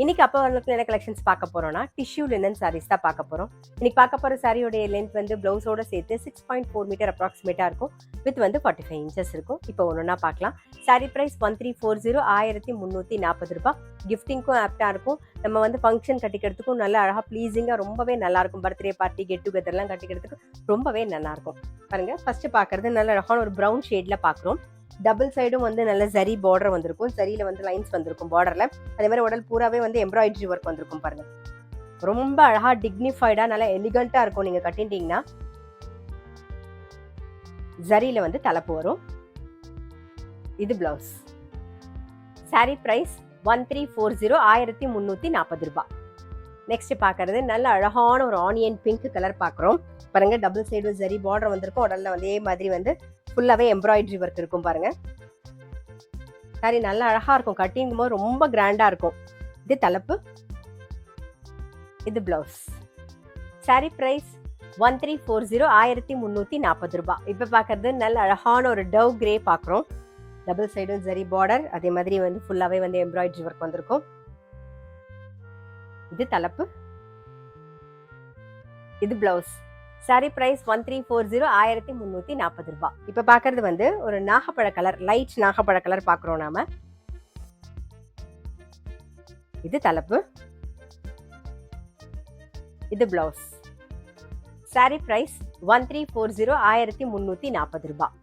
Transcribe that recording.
இன்னைக்கு அப்போ என்ன கலெக்ஷன்ஸ் பார்க்க போறோம்னா டிஷ்யூ லினன் சாரீஸ் தான் பார்க்க போறோம். இன்னைக்கு பார்க்க போற சாரியோட லென்த் வந்து பிளவுஸோட சேர்த்து 6.4 மீட்டர் அப்ராக்சிமேட்டா இருக்கும். வித் வந்து 45 இன்ச்சஸ் இருக்கும். இப்போ ஒன்னொன்னா பார்க்கலாம். சாரி பிரைஸ் 1340, 1340 ரூபாய். கிஃப்டிங்க்கும் ஆப்டா இருக்கும். நம்ம வந்து ஃபங்க்ஷன் கட்டிக்கிறதுக்கும் நல்லா அழகா ப்ளீஸிங்கா ரொம்பவே நல்லா இருக்கும். பர்த்டே பார்ட்டி கெட் டுகெதர்லாம் கட்டிக்கிறதுக்கு ரொம்பவே நல்லா இருக்கும். பாருங்க, ஃபர்ஸ்ட் பார்க்கறது நல்ல அழகான ஒரு ப்ரௌன் ஷேட்ல பார்க்குறோம். டபுள் சைடும் வந்து நல்ல ஜரி பார்டர் வந்திருக்கும். ஜரியில வந்து லைன்ஸ் வந்திருக்கும் பார்டர்ல. அதே மாதிரி உடல் பூராவே வந்து எம்ப்ராய்டரி ஒர்க் வந்திருக்கும். பாருங்க, ரொம்ப அழகா டிக்னிஃபைடா நல்லா எலிகண்டா இருக்கும். நீங்க கட்டிட்டீங்கன்னா ஜரியில வந்து தலைப்பு வரும். இது பிளவுஸ். சாரி பிரைஸ் 1340, 1340 ரூபாய். நெக்ஸ்ட் பாக்குறது நல்ல அழகான ஒரு ஆனியன் பிங்க் கலர் பாக்குறோம். பாருங்க, டபுள் சைடு ஜரி பார்டர் வந்திருக்கும். உடல்ல வந்து அதே மாதிரி வந்து ஃபுல்லாவே எம்ப்ராய்டரி ஒர்க் இருக்கும். பாருங்க, சாரி நல்லா அழகா இருக்கும். கட்டிங் போது ரொம்ப கிராண்டா இருக்கும். இது தலைப்பு, இது பிளவுஸ். சாரி பிரைஸ் 1340, 1340 ரூபாய். இப்ப பாக்குறது நல்ல அழகான ஒரு டவ் கிரே பாக்குறோம். டபுள் சைடும் ஜரி பார்டர், அதே மாதிரி வந்து ஃபுல்லாவே வந்து எம்ப்ராய்டரி ஒர்க் வந்திருக்கும். இது தலைப்பு, இது பிளவுஸ். சாரி பிரைஸ் 1340, 1340 ரூபாய். இப்ப பாக்குறது வந்து ஒரு நாகப்பழ கலர், லைட் நாகப்பழ கலர் பாக்குறோம் நாம. இது தலைப்பு, இது பிளவுஸ். சாரி பிரைஸ் 1340, 1340 ரூபாய்.